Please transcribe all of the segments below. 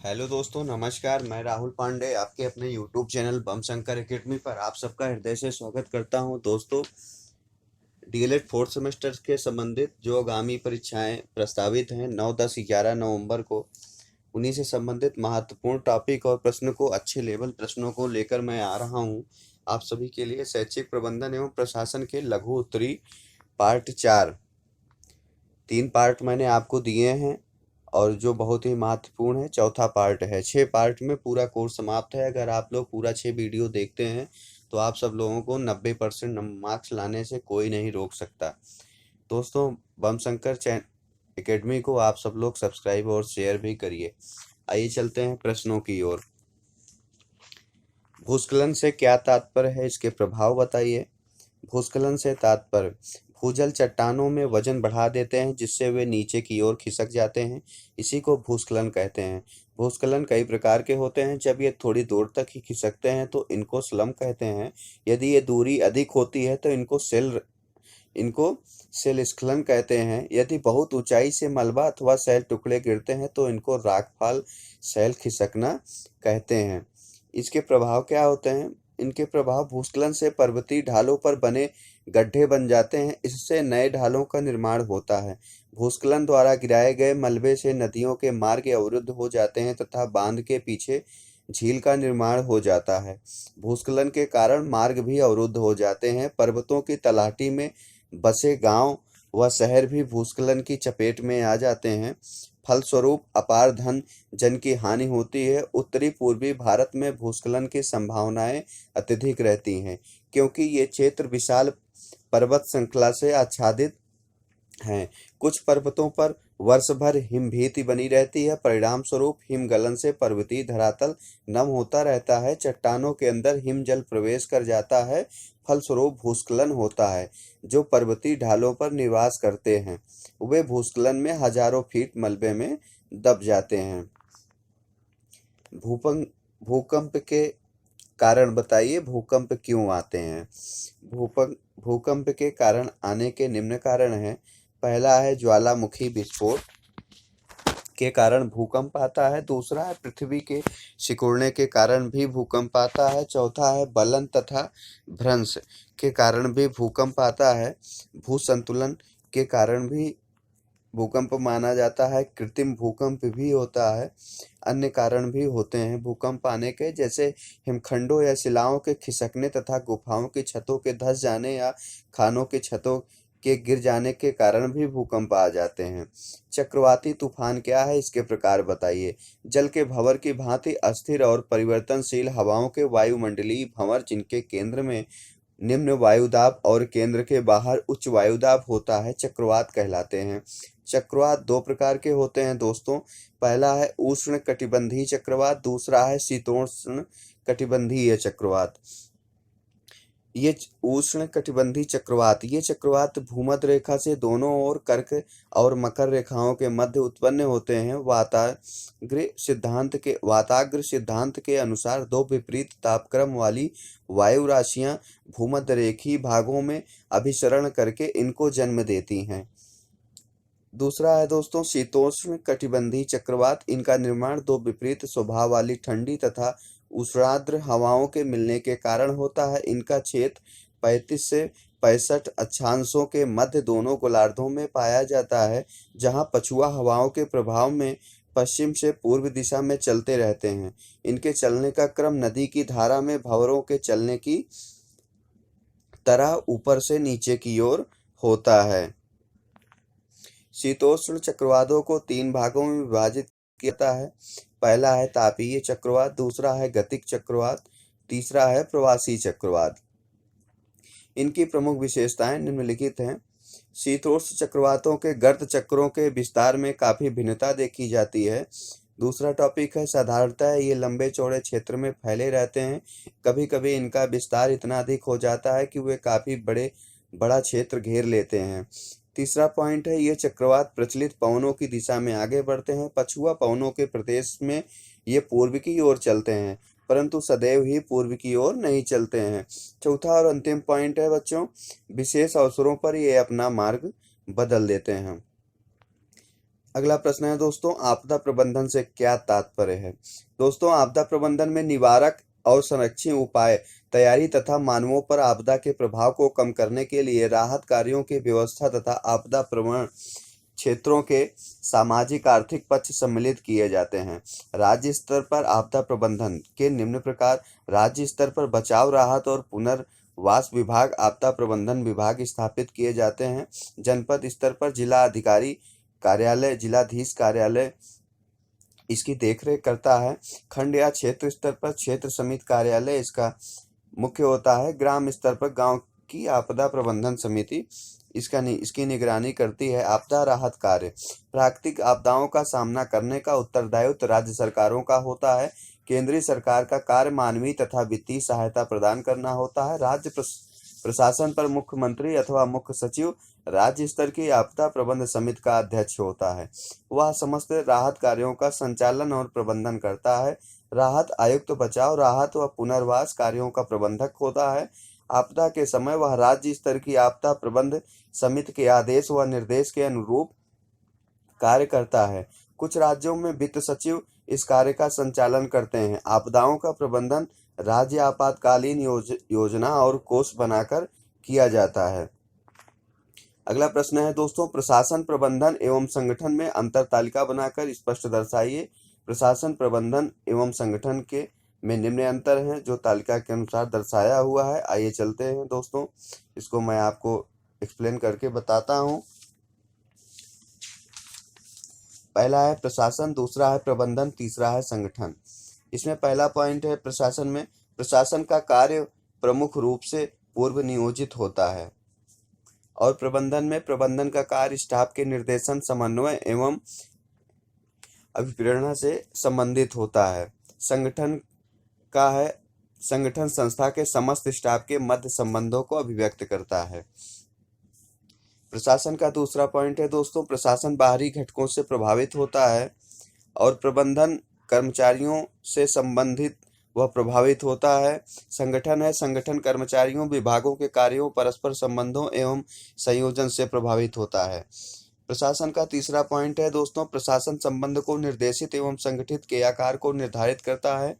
Hello दोस्तों, नमस्कार। मैं राहुल पांडे आपके अपने यूट्यूब चैनल बम शंकर एकेडमी पर आप सबका हृदय से स्वागत करता हूं। दोस्तों, डीएलएड फोर्थ सेमेस्टर के संबंधित जो आगामी परीक्षाएं प्रस्तावित हैं 9, 10, 11 नवंबर को, उन्हीं से संबंधित महत्वपूर्ण टॉपिक और प्रश्न को अच्छे लेवल प्रश्नों को लेकर मैं आ रहा हूं आप सभी के लिए। शैक्षिक प्रबंधन एवं प्रशासन के लघु उत्तरी पार्ट 4, 3 पार्ट मैंने आपको दिए हैं और जो बहुत ही महत्वपूर्ण है चौथा पार्ट है। 6 पार्ट में पूरा कोर्स समाप्त है। अगर आप लोग पूरा 6 वीडियो देखते हैं तो आप सब लोगों को 90% मार्क्स लाने से कोई नहीं रोक सकता। दोस्तों, बम शंकर एकेडमी को आप सब लोग सब्सक्राइब और शेयर भी करिए। आइए चलते हैं प्रश्नों की ओर। भूस्खलन से क्या तात्पर्य है, इसके प्रभाव बताइए। भूस्खलन से तात्पर्य भूजल चट्टानों में वजन बढ़ा देते हैं जिससे वे नीचे की ओर खिसक जाते हैं। इसी को भूस्खलन कहते हैं। भूस्खलन कई प्रकार के होते हैं। जब ये थोड़ी दूर तक ही खिसकते हैं तो इनको स्लम कहते हैं। यदि ये दूरी अधिक होती है तो इनको सेल स्खलन कहते हैं। यदि बहुत ऊंचाई से मलबा अथवा सैल टुकड़े गिरते हैं तो इनको राखपाल सैल खिसकना कहते हैं। इसके प्रभाव क्या होते हैं? इनके प्रभाव भूस्खलन से पर्वतीय ढालों पर बने गड्ढे बन जाते हैं। इससे नए ढालों का निर्माण होता है। भूस्खलन द्वारा गिराए गए मलबे से नदियों के मार्ग अवरुद्ध हो जाते हैं तथा बांध के पीछे झील का निर्माण हो जाता है। भूस्खलन के कारण मार्ग भी अवरुद्ध हो जाते हैं। पर्वतों की तलहटी में बसे गांव व शहर भी भूस्खलन की चपेट में आ जाते हैं। फलस्वरूप अपार धन जन की हानि होती है। उत्तरी पूर्वी भारत में भूस्खलन की संभावनाएं अत्यधिक रहती हैं क्योंकि ये क्षेत्र विशाल पर्वत श्रृंखला से आच्छादित हैं। कुछ पर्वतों पर वर्ष भर हिमभीति बनी रहती है। परिणाम स्वरूप हिमगलन से पर्वतीय धरातल नम होता रहता है। चट्टानों के अंदर हिमजल प्रवेश कर जाता है। फलस्वरूप भूस्खलन होता है। जो पर्वतीय ढालों पर निवास करते हैं वे भूस्खलन में हजारों फीट मलबे में दब जाते हैं। भूकंप के कारण बताइए। भूकंप क्यों आते हैं? भूकंप के कारण आने के निम्न कारण हैं। पहला है ज्वालामुखी विस्फोट के कारण भूकंप आता है। दूसरा है पृथ्वी के सिकुड़ने के कारण भी भूकंप आता है। चौथा है बलन तथा भ्रंश के कारण भी भूकंप आता है। भूसंतुलन के कारण भी भूकंप माना जाता है। कृत्रिम भूकंप भी होता है। अन्य कारण भी होते हैं भूकंप आने के, जैसे हिमखंडों या शिलाओं के खिसकने तथा गुफाओं की छतों के धंस जाने या खानों की छतों के गिर जाने के कारण भी भूकंप आ जाते हैं। चक्रवाती तूफान क्या है, इसके प्रकार बताइए। जल के भंवर की भांति अस्थिर और परिवर्तनशील हवाओं के वायुमंडलीय भंवर जिनके केंद्र में निम्न वायुदाब और केंद्र के बाहर उच्च वायुदाब होता है, चक्रवात कहलाते हैं। चक्रवात दो प्रकार के होते हैं दोस्तों। पहला है उष्ण कटिबंधीय चक्रवात, दूसरा है शीतोष्ण कटिबंधीय चक्रवात। ये उष्ण कटिबंधीय चक्रवात ये चक्रवात भूमध्य रेखा से दोनों ओर कर्क और मकर रेखाओं के मध्य उत्पन्न होते हैं। वाताग्र सिद्धांत के अनुसार दो विपरीत तापक्रम वाली वायु राशियां भूमध्य रेखीय भागों में अभिसरण करके इनको जन्म देती हैं। दूसरा है दोस्तों शीतोष्ण कटिबंधीय चक्रवात। इनका निर्माण दो विपरीत स्वभाव वाली ठंडी तथा उष्णाद्र हवाओं के मिलने के कारण होता है। इनका क्षेत्र 35 से 65 अक्षांशों के मध्य दोनों गोलार्धों में पाया जाता है, जहां पछुआ हवाओं के प्रभाव में पश्चिम से पूर्व दिशा में चलते रहते हैं। इनके चलने का क्रम नदी की धारा में भंवरों के चलने की तरह ऊपर से नीचे की ओर होता है। शीतोष्ण चक्रवातों को 3 भागों में विभाजित किया जाता है। पहला है तापीय चक्रवात, दूसरा है गतिक चक्रवात, तीसरा है प्रवासी चक्रवात। इनकी प्रमुख विशेषताएं निम्नलिखित हैं। शीतोष्ण चक्रवातों के गर्त चक्रों के विस्तार में काफी भिन्नता देखी जाती है। दूसरा टॉपिक है साधारणतः ये लंबे चौड़े क्षेत्र में फैले रहते हैं। कभी कभी इनका विस्तार इतना अधिक हो जाता है कि वे काफी बड़ा क्षेत्र घेर लेते हैं। तीसरा पॉइंट है ये चक्रवात प्रचलित पवनों की दिशा में आगे बढ़ते हैं। पछुआ पवनों के प्रदेश में ये पूर्व की ओर चलते हैं, परंतु सदैव ही पूर्व की ओर नहीं चलते हैं। चौथा और अंतिम पॉइंट है बच्चों, विशेष अवसरों पर ये अपना मार्ग बदल देते हैं। अगला प्रश्न है दोस्तों, आपदा प्रबंधन से क्या तात्पर्य है? दोस्तों, आपदा प्रबंधन में निवारक और संरक्षण उपाय, तैयारी तथा मानवों पर आपदा के प्रभाव को कम करने के लिए राहत कार्यों की व्यवस्था तथा आपदा प्रवण क्षेत्रों के सामाजिक आर्थिक पक्ष सम्मिलित किए जाते हैं। राज्य स्तर पर आपदा प्रबंधन के निम्न प्रकार: राज्य स्तर पर बचाव, राहत और पुनर्वास विभाग, आपदा प्रबंधन विभाग स्थापित किए जाते हैं। जनपद स्तर पर जिला अधिकारी कार्यालय, जिलाधीश कार्यालय इसकी देखरेख करता है। खंड या क्षेत्र स्तर पर क्षेत्र समिति कार्यालय इसका मुख्य होता है। ग्राम स्तर पर गांव की आपदा प्रबंधन समिति इसकी निगरानी करती है। आपदा राहत कार्य: प्राकृतिक आपदाओं का सामना करने का उत्तरदायित्व राज्य सरकारों का होता है। केंद्रीय सरकार का कार्य मानवीय तथा वित्तीय सहायता प्रदान करना होता है। राज्य प्रशासन पर मुख्यमंत्री अथवा मुख्य सचिव राज्य स्तर की आपदा प्रबंधन समिति का अध्यक्ष होता है। वह समस्त राहत कार्यों का संचालन और प्रबंधन करता है। राहत आयुक्त बचाव, राहत व पुनर्वास कार्यों का प्रबंधक होता है। आपदा के समय वह राज्य स्तर की आपदा प्रबंधन समिति के आदेश व निर्देश के अनुरूप कार्य करता है। कुछ राज्यों में वित्त सचिव इस कार्य का संचालन करते हैं। आपदाओं का प्रबंधन राज्य आपातकालीन योजना और कोष बनाकर किया जाता है। अगला प्रश्न है दोस्तों, प्रशासन, प्रबंधन एवं संगठन में अंतर तालिका बनाकर स्पष्ट दर्शाइए। प्रशासन, प्रबंधन एवं संगठन के में निम्न अंतर हैं जो तालिका के अनुसार दर्शाया हुआ है। आइए चलते हैं दोस्तों, इसको मैं आपको एक्सप्लेन करके बताता हूँ। पहला है प्रशासन, दूसरा है प्रबंधन, तीसरा है संगठन। इसमें पहला पॉइंट है प्रशासन में, प्रशासन का कार्य प्रमुख रूप से पूर्व नियोजित होता है। और प्रबंधन में प्रबंधन का कार्य स्टाफ के निर्देशन, समन्वय एवं अभिप्रेरणा से संबंधित होता है। संगठन का है, संगठन संस्था के समस्त स्टाफ के मध्य संबंधों को अभिव्यक्त करता है। प्रशासन का दूसरा पॉइंट है दोस्तों, प्रशासन बाहरी घटकों से प्रभावित होता है और प्रबंधन कर्मचारियों से संबंधित वह प्रभावित होता है। संगठन है, संगठन कर्मचारियों, विभागों के कार्यों, परस्पर संबंधों एवं संयोजन से प्रभावित होता है। प्रशासन का तीसरा पॉइंट है दोस्तों, प्रशासन संबंध को निर्देशित एवं संगठित के आकार को निर्धारित करता है।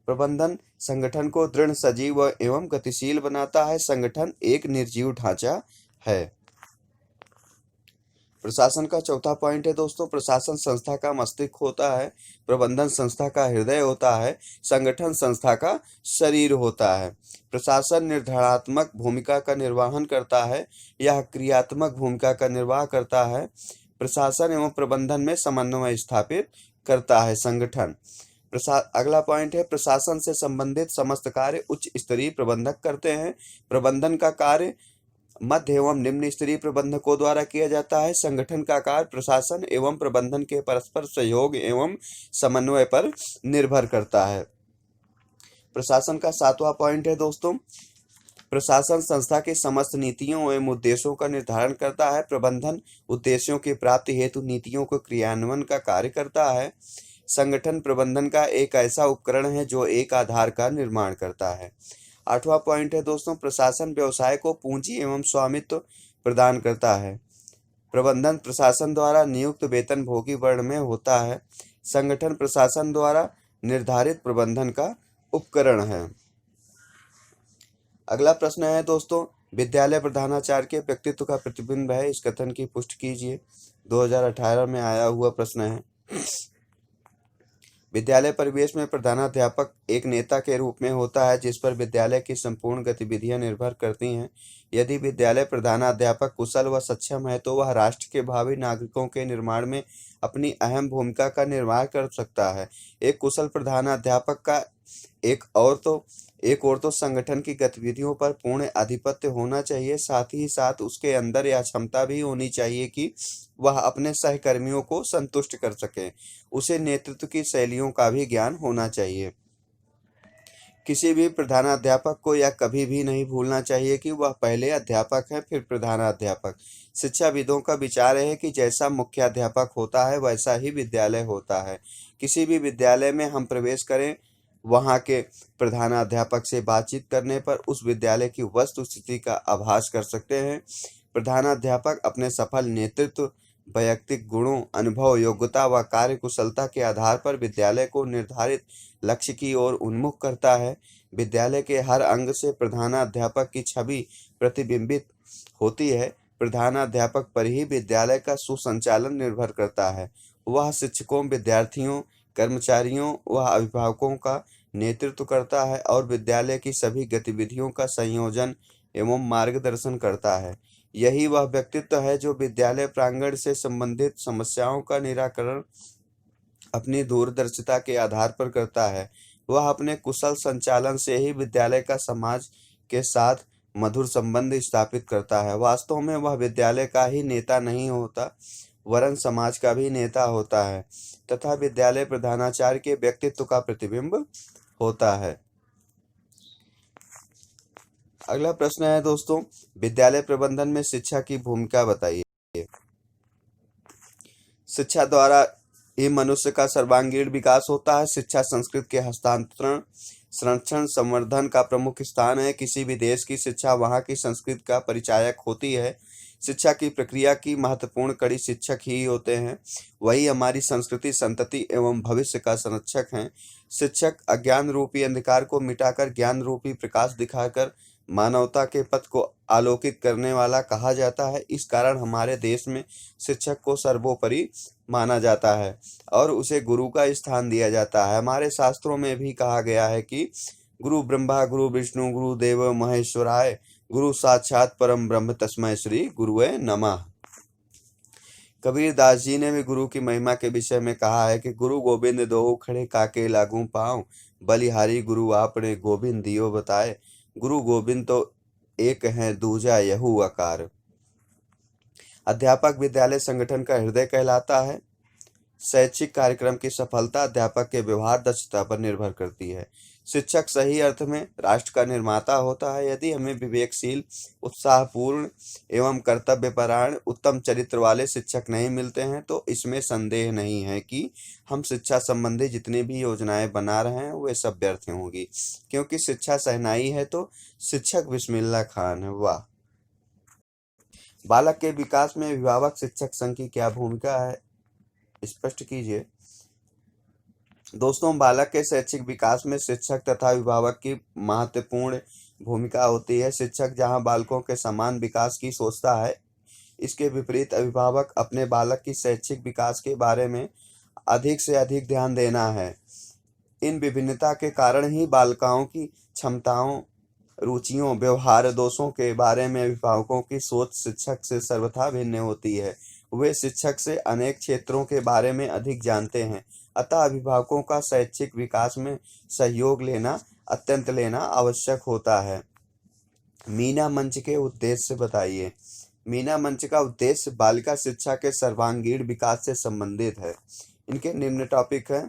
प्रबंधन संगठन को दृढ़, सजीव एवं गतिशील बनाता है। संगठन एक निर्जीव ढांचा है। प्रशासन का चौथा पॉइंट है दोस्तों, प्रशासन संस्था का मस्तिष्क होता है। प्रबंधन संस्था का हृदय होता है। संगठन संस्था का शरीर होता है। प्रशासन निर्धारणात्मक भूमिका का निर्वहन करता है, यह क्रियात्मक भूमिका का निर्वाह करता है। प्रशासन एवं प्रबंधन में समन्वय स्थापित करता है संगठन। अगला पॉइंट है, प्रशासन से संबंधित समस्त कार्य उच्च स्तरीय प्रबंधक करते हैं। प्रबंधन का कार्य मध्य एवं निम्न स्तरीय प्रबंधकों द्वारा किया जाता है। संगठन का कार्य प्रशासन एवं प्रबंधन के परस्पर सहयोग एवं समन्वय पर निर्भर करता है। प्रशासन का सातवां पॉइंट है दोस्तों, प्रशासन संस्था के समस्त नीतियों एवं उद्देश्यों का निर्धारण करता है। प्रबंधन उद्देश्यों की प्राप्ति हेतु नीतियों को क्रियान्वयन का कार्य करता है। संगठन प्रबंधन का एक ऐसा उपकरण है जो एक आधार का निर्माण करता है। आठवां पॉइंट है दोस्तों, प्रशासन व्यवसाय को पूंजी एवं स्वामित्व प्रदान करता है। प्रबंधन प्रशासन द्वारा नियुक्त वेतनभोगी वर्ण में होता है। संगठन प्रशासन द्वारा निर्धारित प्रबंधन का उपकरण है। अगला प्रश्न है दोस्तों, विद्यालय प्रधानाचार्य के व्यक्तित्व का प्रतिबिंब है, इस कथन की पुष्टि कीजिए। 2018 में आया हुआ प्रश्न है। विद्यालय परिवेश में प्रधानाध्यापक एक नेता के रूप में होता है जिस पर विद्यालय की संपूर्ण गतिविधियां निर्भर करती हैं। यदि विद्यालय प्रधानाध्यापक कुशल व सक्षम है तो वह राष्ट्र के भावी नागरिकों के निर्माण में अपनी अहम भूमिका का निर्वाह कर सकता है। एक कुशल प्रधानाध्यापक का एक और तो संगठन की गतिविधियों पर पूर्ण आधिपत्य होना चाहिए, साथ ही साथ उसके अंदर यह क्षमता भी होनी चाहिए कि वह अपने सहकर्मियों को संतुष्ट कर सके। उसे नेतृत्व की शैलियों का भी ज्ञान होना चाहिए। किसी भी प्रधानाध्यापक को यह कभी भी नहीं भूलना चाहिए कि वह पहले अध्यापक है फिर प्रधानाध्यापक। शिक्षाविदों का विचार है कि जैसा मुख्याध्यापक होता है वैसा ही विद्यालय होता है। किसी भी विद्यालय में हम प्रवेश करें, वहाँ के प्रधानाध्यापक से बातचीत करने पर उस विद्यालय की वस्तुस्थिति का आभास कर सकते हैं। प्रधानाध्यापक अपने सफल नेतृत्व वैयक्तिक गुणों, अनुभव, योग्यता व कार्य कुशलता के आधार पर विद्यालय को निर्धारित लक्ष्य की ओर उन्मुख करता है। विद्यालय के हर अंग से प्रधानाध्यापक की छवि प्रतिबिंबित होती है। प्रधानाध्यापक पर ही विद्यालय का सुसंचालन निर्भर करता है। वह शिक्षकों, विद्यार्थियों, कर्मचारियों व अभिभावकों का नेतृत्व करता है और विद्यालय की सभी गतिविधियों का संयोजन एवं मार्गदर्शन करता है। यही वह व्यक्तित्व है जो विद्यालय प्रांगण से संबंधित समस्याओं का निराकरण अपनी दूरदर्शिता के आधार पर करता है। वह अपने कुशल संचालन से ही विद्यालय का समाज के साथ मधुर संबंध स्थापित करता है। वास्तव में वह विद्यालय का ही नेता नहीं होता, वरन समाज का भी नेता होता है तथा विद्यालय प्रधानाचार्य के व्यक्तित्व का प्रतिबिंब होता है। अगला प्रश्न है दोस्तों, विद्यालय प्रबंधन में शिक्षा की भूमिका बताइए। शिक्षा द्वारा ही मनुष्य का सर्वांगीण विकास होता है। शिक्षा संस्कृति के हस्तांतरण, संरक्षण, संवर्धन का प्रमुख स्थान है। किसी भी देश की शिक्षा वहाँ की संस्कृति का परिचायक होती है। शिक्षा की प्रक्रिया की महत्वपूर्ण कड़ी शिक्षक ही होते हैं। वही हमारी संस्कृति, संतति एवं भविष्य का संरक्षक हैं। शिक्षक अज्ञान रूपी अंधकार को मिटाकर ज्ञान रूपी प्रकाश दिखाकर मानवता के पथ को आलोकित करने वाला कहा जाता है। इस कारण हमारे देश में शिक्षक को सर्वोपरि माना जाता है और उसे गुरु का स्थान दिया जाता है। हमारे शास्त्रों में भी कहा गया है कि गुरु ब्रह्मा, गुरु विष्णु, गुरु देव महेश्वराय, गुरु साक्षात परम ब्रह्म, तस्मै श्री गुरुवे नमः। कबीर दास जी ने भी गुरु की महिमा के विषय में कहा है कि गुरु गोविंद दोहु खड़े काके लागू पाँव, बलिहारी गुरु आपने गोविंद दियो बताए। गुरु गोविंद तो एक हैं, दूजा यहू आकार। अध्यापक विद्यालय संगठन का हृदय कहलाता है। शैक्षिक कार्यक्रम की सफलता अध्यापक के व्यवहार दक्षता पर निर्भर करती है। शिक्षक सही अर्थ में राष्ट्र का निर्माता होता है। यदि हमें विवेकशील, उत्साहपूर्ण एवं कर्तव्यपरायण, उत्तम चरित्र वाले शिक्षक नहीं मिलते हैं तो इसमें संदेह नहीं है कि हम शिक्षा संबंधी जितनी भी योजनाएं बना रहे हैं वे सब व्यर्थ होंगी, क्योंकि शिक्षा शहनाई है तो शिक्षक बिस्मिल्लाह खान है। वाह। बालक के विकास में अभिभावक शिक्षक संघ की क्या भूमिका है, स्पष्ट कीजिए। दोस्तों, बालक के शैक्षिक विकास में शिक्षक तथा अभिभावक की महत्वपूर्ण भूमिका होती है। शिक्षक जहां बालकों के समान विकास की सोचता है, इसके विपरीत अभिभावक अपने बालक की शैक्षिक विकास के बारे में अधिक से अधिक ध्यान देना है। इन विभिन्नता के कारण ही बालिकाओं की क्षमताओं, रुचियों, व्यवहार दोषों के बारे में अभिभावकों की सोच शिक्षक से सर्वथा भिन्न होती है। वे शिक्षक से अनेक क्षेत्रों के बारे में अधिक जानते हैं, अतः अभिभावकों का शैक्षिक विकास में सहयोग लेना आवश्यक होता है। मीना मंच के उद्देश्य बताइए। मीना मंच का उद्देश्य बालिका शिक्षा के सर्वांगीण विकास से संबंधित है। इनके निम्न टॉपिक है।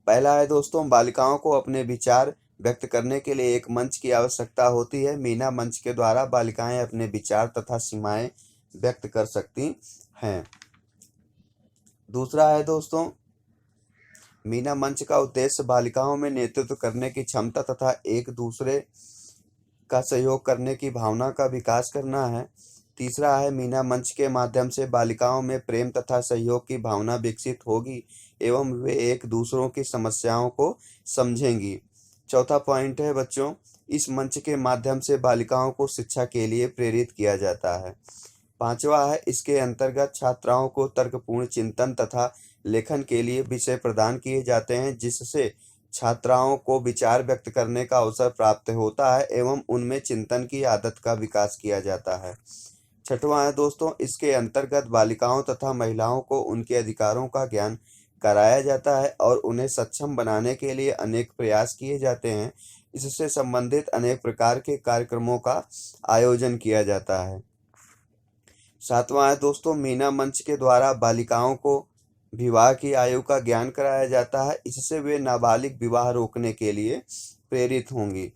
पहला है दोस्तों, बालिकाओं को अपने विचार व्यक्त करने के लिए एक मंच की आवश्यकता होती है। मीना मंच के द्वारा बालिकाएं अपने विचार तथा सीमाएं व्यक्त कर सकती हैं। दूसरा है दोस्तों, मीना मंच का उद्देश्य बालिकाओं में नेतृत्व करने की क्षमता तथा एक दूसरे का सहयोग करने की भावना का विकास करना है। तीसरा है, मीना मंच के माध्यम से बालिकाओं में प्रेम तथा सहयोग की भावना विकसित होगी एवं वे एक दूसरों की समस्याओं को समझेंगी। चौथा पॉइंट है बच्चों, इस मंच के माध्यम से बालिकाओं को शिक्षा के लिए प्रेरित किया जाता है। पांचवा है, इसके अंतर्गत छात्राओं को तर्कपूर्ण चिंतन तथा लेखन के लिए विषय प्रदान किए जाते हैं, जिससे छात्राओं को विचार व्यक्त करने का अवसर प्राप्त होता है एवं उनमें चिंतन की आदत का विकास किया जाता है। छठवां है दोस्तों, इसके अंतर्गत बालिकाओं तथा महिलाओं को उनके अधिकारों का ज्ञान कराया जाता है और उन्हें सक्षम बनाने के लिए अनेक प्रयास किए जाते हैं। इससे संबंधित अनेक प्रकार के कार्यक्रमों का आयोजन किया जाता है। सातवां है दोस्तों, मीना मंच के द्वारा बालिकाओं को विवाह की आयु का ज्ञान कराया जाता है। इससे वे नाबालिग विवाह रोकने के लिए प्रेरित होंगी।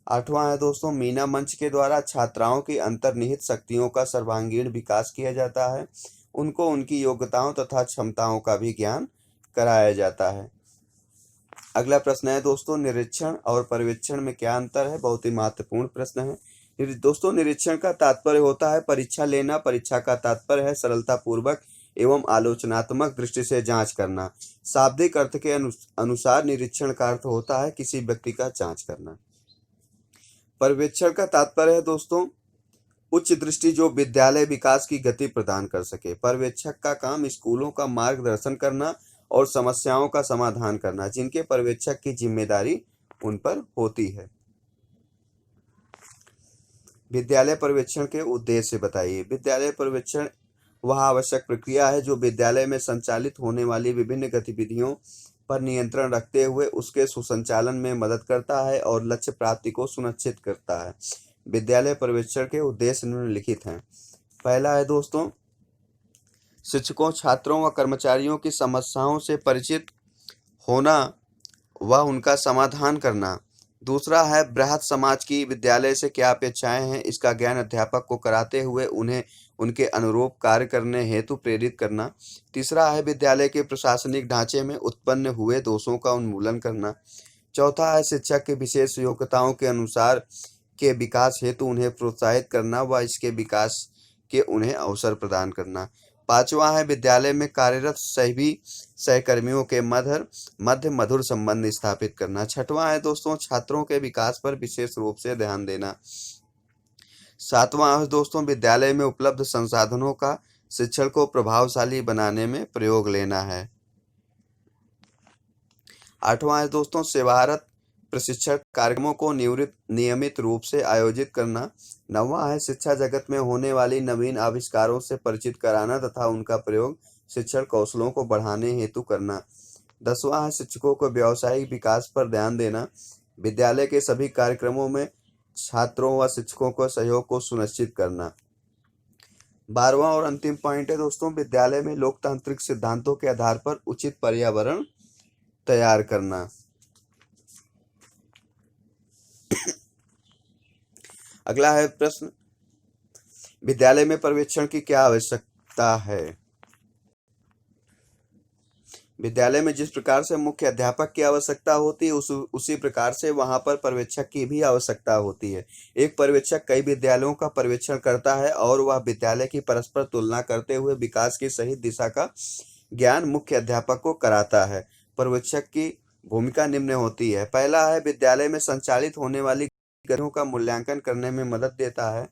आठवां है दोस्तों, मीना मंच के द्वारा छात्राओं की अंतर्निहित शक्तियों का सर्वांगीण विकास किया जाता है। उनको उनकी योग्यताओं तथा क्षमताओं का भी ज्ञान कराया जाता है। अगला प्रश्न है दोस्तों, निरीक्षण और पर्यवेक्षण में क्या अंतर है। बहुत ही महत्वपूर्ण प्रश्न है। दोस्तों निरीक्षण का तात्पर्य होता है परीक्षा लेना। परीक्षा का तात्पर्य है सरलता पूर्वक एवं आलोचनात्मक दृष्टि से जांच करना। शाब्दिक अर्थ के अनुसार निरीक्षण का अर्थ होता है किसी व्यक्ति का जांच करना। पर्यवेक्षण का तात्पर्य है दोस्तों उच्च दृष्टि जो विद्यालय विकास की गति प्रदान कर सके। पर्यवेक्षक का काम स्कूलों का मार्गदर्शन करना और समस्याओं का समाधान करना, जिनके पर्यवेक्षक की जिम्मेदारी उन पर होती है। विद्यालय पर्यवेक्षण के उद्देश्य बताइए। विद्यालय पर्यवेक्षण वह आवश्यक प्रक्रिया है जो विद्यालय में संचालित होने वाली विभिन्न गतिविधियों पर नियंत्रण रखते हुए उसके सुसंचालन में मदद करता है और लक्ष्य प्राप्ति को सुनिश्चित करता है। विद्यालय पर्यवेक्षण के उद्देश्य निम्नलिखित हैं। पहला है दोस्तों शिक्षकों, छात्रों व कर्मचारियों की समस्याओं से परिचित होना व उनका समाधान करना। दूसरा है बृहत समाज की विद्यालय से क्या अपेक्षाएं हैं, इसका ज्ञान अध्यापक को कराते हुए उन्हें उनके अनुरूप कार्य करने हेतु प्रेरित करना। तीसरा है विद्यालय के प्रशासनिक ढांचे में उत्पन्न हुए दोषों का उन्मूलन करना। चौथा है शिक्षक की विशेष योग्यताओं के अनुसार के विकास हेतु उन्हें प्रोत्साहित करना व इसके विकास के उन्हें अवसर प्रदान करना। पांचवा है विद्यालय में कार्यरत सभी सहकर्मियों के मध्य मधुर संबंध स्थापित करना। छठवां है दोस्तों छात्रों के विकास पर विशेष रूप से ध्यान देना। सातवां है दोस्तों विद्यालय में उपलब्ध संसाधनों का शिक्षण को प्रभावशाली बनाने में प्रयोग लेना है। आठवां है दोस्तों सेवारत प्रशिक्षण कार्यक्रमों को नियमित रूप से आयोजित करना। नौवां है शिक्षा जगत में होने वाली नवीन आविष्कारों से परिचित कराना तथा उनका प्रयोग शिक्षण कौशलों को बढ़ाने हेतु करना। 10वां है शिक्षकों को व्यावसायिक विकास पर ध्यान देना। विद्यालय के सभी कार्यक्रमों में छात्रों व शिक्षकों को सहयोग को सुनिश्चित करना। 12वां और अंतिम पॉइंट है दोस्तों विद्यालय में लोकतांत्रिक सिद्धांतों के आधार पर उचित पर्यावरण तैयार करना। अगला है प्रश्न, विद्यालय में पर्यवेक्षण की क्या आवश्यकता है। विद्यालय में जिस प्रकार से मुख्य अध्यापक की आवश्यकता होती है उसी प्रकार से वहां पर पर्यवेक्षक की भी आवश्यकता होती है। एक पर्यवेक्षक कई विद्यालयों का पर्यवेक्षण करता है और वह विद्यालय की परस्पर तुलना करते हुए विकास की सही दिशा का ज्ञान मुख्य अध्यापक को कराता है। पर्यवेक्षक की भूमिका निम्न होती है। पहला है विद्यालय में संचालित होने वाली गतिविधियों का मूल्यांकन करने में मदद देता है।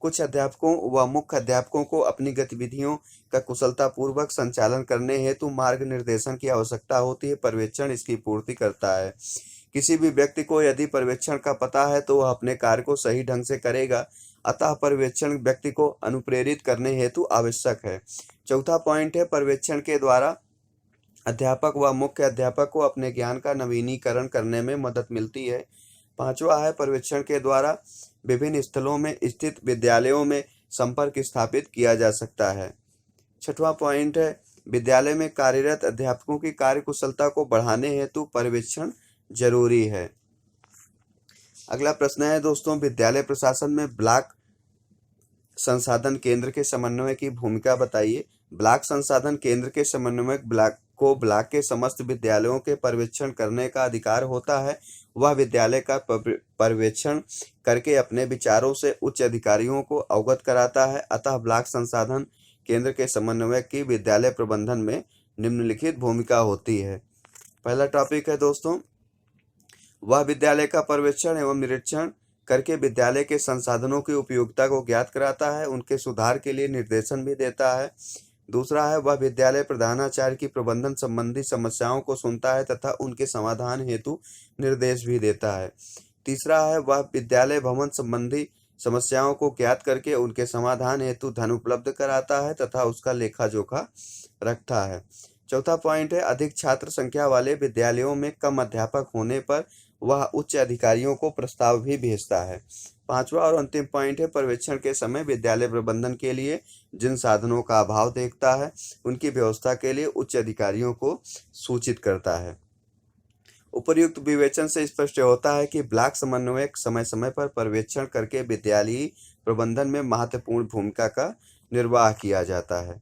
कुछ अध्यापकों व मुख्य अध्यापकों को अपनी गतिविधियों का कुशलतापूर्वक संचालन करने हेतु मार्गनिर्देशन की आवश्यकता होती है। पर्यवेक्षण इसकी पूर्ति करता है। किसी भी व्यक्ति को यदि पर्यवेक्षण का पता है तो वह अपने कार्य को सही ढंग से करेगा, अतः पर्यवेक्षण व्यक्ति को अनुप्रेरित करने हेतु आवश्यक है। चौथा पॉइंट है पर्यवेक्षण के द्वारा अध्यापक व मुख्य अध्यापक को अपने ज्ञान का नवीनीकरण करने में मदद मिलती है। पांचवा है पर्यवेक्षण के द्वारा विभिन्न स्थलों में स्थित विद्यालयों में संपर्क स्थापित किया जा सकता है। छठवां पॉइंट है विद्यालय में कार्यरत अध्यापकों की कार्यकुशलता को बढ़ाने हेतु पर्यवेक्षण जरूरी है। अगला प्रश्न है दोस्तों विद्यालय प्रशासन में ब्लॉक संसाधन केंद्र के समन्वय की भूमिका बताइए। ब्लॉक संसाधन केंद्र के समन्वयक ब्लॉक के समस्त विद्यालयों के पर्यवेक्षण करने का अधिकार होता है। वह विद्यालय का पर्यवेक्षण करके अपने विचारों से उच्च अधिकारियों को अवगत कराता है। अतः ब्लॉक संसाधन केंद्र के समन्वयक की विद्यालय प्रबंधन में निम्नलिखित भूमिका होती है। पहला टॉपिक है दोस्तों वह विद्यालय का पर्यवेक्षण एवं निरीक्षण करके विद्यालय के संसाधनों की उपयोगिता को ज्ञात कराता है, उनके सुधार के लिए निर्देशन भी देता है। दूसरा है वह विद्यालय प्रधानाचार्य की प्रबंधन संबंधी समस्याओं को सुनता है तथा उनके समाधान हेतु निर्देश भी देता है। तीसरा है वह विद्यालय भवन संबंधी समस्याओं को ज्ञात करके उनके समाधान हेतु धन उपलब्ध कराता है तथा उसका लेखा जोखा रखता है। चौथा पॉइंट है अधिक छात्र संख्या वाले विद्यालयों में कम अध्यापक होने पर वह उच्च अधिकारियों को प्रस्ताव भी भेजता है। पांचवा और अंतिम पॉइंट है पर्यवेक्षण के समय विद्यालय प्रबंधन के लिए जिन साधनों का अभाव देखता है उनकी व्यवस्था के लिए उच्च अधिकारियों को सूचित करता है। उपर्युक्त विवेचन से स्पष्ट होता है कि ब्लॉक समन्वयक समय समय पर पर्यवेक्षण करके विद्यालयीय प्रबंधन में महत्वपूर्ण भूमिका का निर्वाह किया जाता है।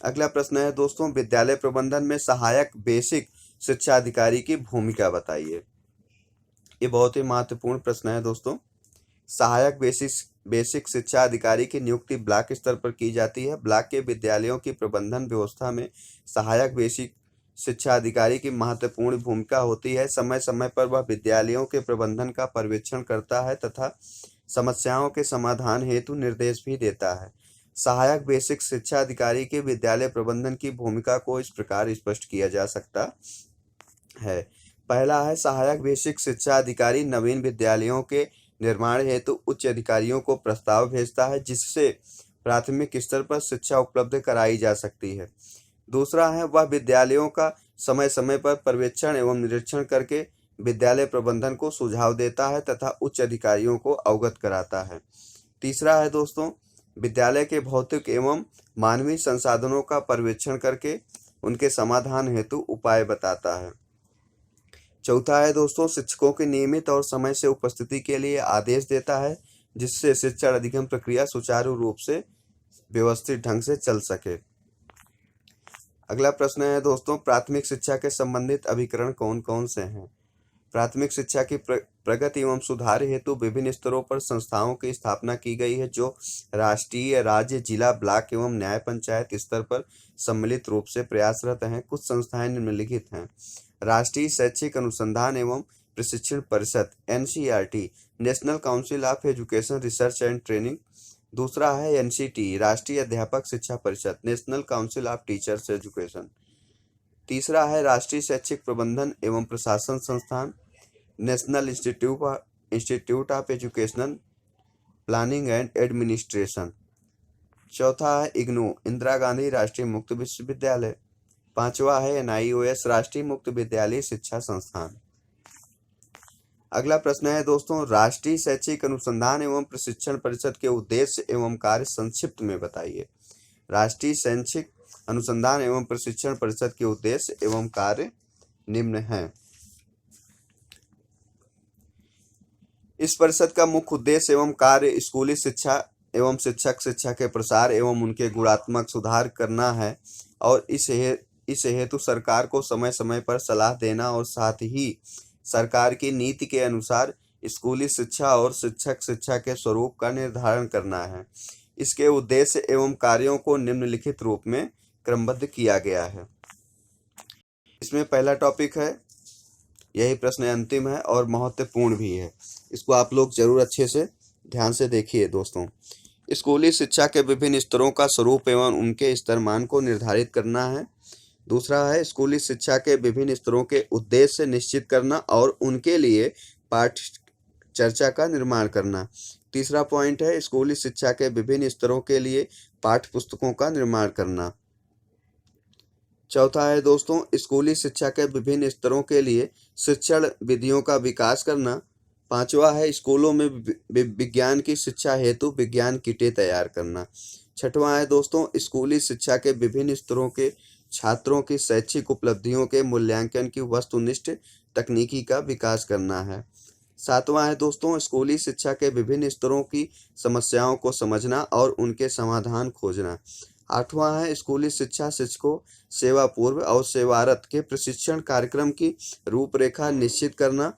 अगला प्रश्न है दोस्तों विद्यालय प्रबंधन में सहायक बेसिक शिक्षा अधिकारी की भूमिका बताइए। ये बहुत ही महत्वपूर्ण प्रश्न है दोस्तों। सहायक बेसिक शिक्षा अधिकारी की नियुक्ति ब्लॉक स्तर पर की जाती है। ब्लॉक के विद्यालयों की प्रबंधन व्यवस्था में सहायक बेसिक शिक्षा अधिकारी की महत्वपूर्ण भूमिका होती है। समय समय पर वह विद्यालयों के प्रबंधन का पर्यवेक्षण करता है तथा समस्याओं के समाधान हेतु निर्देश भी देता है। सहायक बेसिक शिक्षा अधिकारी के विद्यालय प्रबंधन की भूमिका को इस प्रकार स्पष्ट किया जा सकता है। पहला है, सहायक बेसिक शिक्षा अधिकारी नवीन विद्यालयों के निर्माण हेतु उच्च अधिकारियों को प्रस्ताव भेजता है, जिससे प्राथमिक स्तर पर शिक्षा उपलब्ध कराई जा सकती है। दूसरा है, वह विद्यालयों का समय समय पर पर्यवेक्षण एवं निरीक्षण करके विद्यालय प्रबंधन को सुझाव देता है तथा उच्च अधिकारियों को अवगत कराता है। तीसरा है दोस्तों, विद्यालय के भौतिक एवं मानवीय संसाधनों का पर्यवेक्षण करके उनके समाधान हेतु उपाय बताता है। चौथा है दोस्तों, शिक्षकों की नियमित और समय से उपस्थिति के लिए आदेश देता है, जिससे शिक्षण अधिगम प्रक्रिया सुचारू रूप से व्यवस्थित ढंग से चल सके। अगला प्रश्न है दोस्तों, प्राथमिक शिक्षा के संबंधित अभिकरण कौन कौन से हैं? प्राथमिक शिक्षा की प्रगति एवं सुधार हेतु विभिन्न स्तरों पर संस्थाओं की स्थापना की गई है, जो राष्ट्रीय, राज्य, जिला, ब्लॉक एवं न्याय पंचायत स्तर पर सम्मिलित रूप से प्रयासरत हैं। कुछ संस्थाएं निम्नलिखित हैं: राष्ट्रीय शैक्षिक अनुसंधान एवं प्रशिक्षण परिषद NCERT, national council of education research and training. दूसरा है NCT, राष्ट्रीय अध्यापक शिक्षा परिषद, national council of teachers education. तीसरा है राष्ट्रीय शैक्षिक प्रबंधन एवं प्रशासन संस्थान, national institute of educational planning and administration. चौथा है IGNOU, इंदिरा गांधी राष्ट्रीय मुक्त विश्वविद्यालय। पांचवा है NIOS, राष्ट्रीय मुक्त विद्यालय शिक्षा संस्थान। अगला प्रश्न है दोस्तों, राष्ट्रीय शैक्षिक अनुसंधान एवं प्रशिक्षण परिषद के उद्देश्य एवं कार्य संक्षिप्त में बताइए। राष्ट्रीय शैक्षिक अनुसंधान एवं प्रशिक्षण परिषद के उद्देश्य एवं कार्य निम्न हैं। इस परिषद का मुख्य उद्देश्य एवं कार्य स्कूली शिक्षा एवं शिक्षक शिक्षा के प्रसार एवं उनके गुणात्मक सुधार करना है और इस हेतु सरकार को समय समय पर सलाह देना और साथ ही सरकार की नीति के अनुसार स्कूली शिक्षा और शिक्षक शिक्षा के स्वरूप का निर्धारण करना है। इसके उद्देश्य एवं कार्यों को निम्नलिखित रूप में क्रमबद्ध किया गया है। इसमें पहला टॉपिक है, यही प्रश्न अंतिम है और महत्वपूर्ण भी है, इसको आप लोग जरूर अच्छे से ध्यान से देखिए दोस्तों। स्कूली शिक्षा के विभिन्न स्तरों का स्वरूप एवं उनके स्तरमान को निर्धारित करना है। दूसरा है, स्कूली शिक्षा के विभिन्न स्तरों के उद्देश्य निश्चित करना और उनके लिए पाठ्य चर्चा का निर्माण करना। तीसरा पॉइंट है, स्कूली शिक्षा के विभिन्न स्तरों के लिए पाठ्य पुस्तकों का निर्माण करना। चौथा है दोस्तों, स्कूली शिक्षा के विभिन्न स्तरों के लिए शिक्षण विधियों का विकास करना। पांचवा है, स्कूलों में विज्ञान की शिक्षा हेतु विज्ञान किटें तैयार करना। छठवां है दोस्तों, स्कूली शिक्षा के विभिन्न स्तरों के छात्रों की शैक्षिक उपलब्धियों के मूल्यांकन की वस्तुनिष्ठ तकनीकी का विकास करना है। सातवां है दोस्तों, स्कूली शिक्षा के विभिन्न स्तरों की समस्याओं को समझना और उनके समाधान खोजना। आठवां है, स्कूली शिक्षा शिक्षकों सेवा पूर्व और सेवारत के प्रशिक्षण कार्यक्रम की रूपरेखा निश्चित करना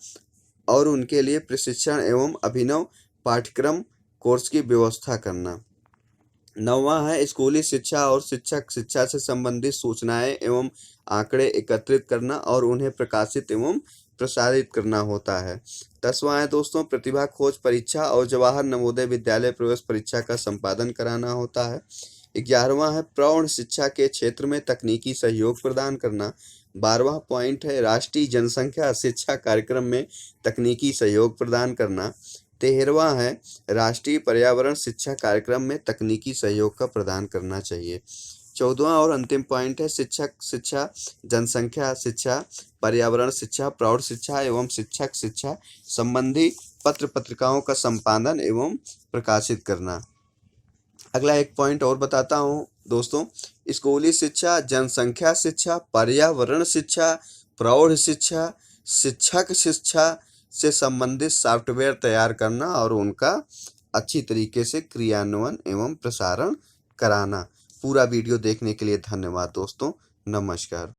और उनके लिए प्रशिक्षण एवं अभिनव पाठ्यक्रम कोर्स की व्यवस्था करना। नौवां है, स्कूली शिक्षा और शिक्षक शिक्षा से संबंधित सूचनाएं एवं आंकड़े एकत्रित करना और उन्हें प्रकाशित एवं प्रसारित करना होता है। 10वां है दोस्तों, प्रतिभा खोज परीक्षा और जवाहर नवोदय विद्यालय प्रवेश परीक्षा का संपादन कराना होता है। 11वां है, प्रौढ़ शिक्षा के क्षेत्र में तकनीकी सहयोग प्रदान करना। 12वां पॉइंट है, राष्ट्रीय जनसंख्या शिक्षा कार्यक्रम में तकनीकी सहयोग प्रदान करना। 13वां है, राष्ट्रीय पर्यावरण शिक्षा कार्यक्रम में तकनीकी सहयोग का प्रदान करना चाहिए। 14वां और अंतिम पॉइंट है, शिक्षक शिक्षा, जनसंख्या शिक्षा, पर्यावरण शिक्षा, प्रौढ़ शिक्षा एवं शिक्षक शिक्षा संबंधी पत्र पत्रिकाओं का संपादन एवं प्रकाशित करना। अगला एक पॉइंट और बताता हूँ दोस्तों, स्कूली शिक्षा, जनसंख्या शिक्षा, पर्यावरण शिक्षा, प्रौढ़ शिक्षा, शिक्षक शिक्षा से संबंधित सॉफ्टवेयर तैयार करना और उनका अच्छी तरीके से क्रियान्वयन एवं प्रसारण कराना। पूरा वीडियो देखने के लिए धन्यवाद दोस्तों, नमस्कार।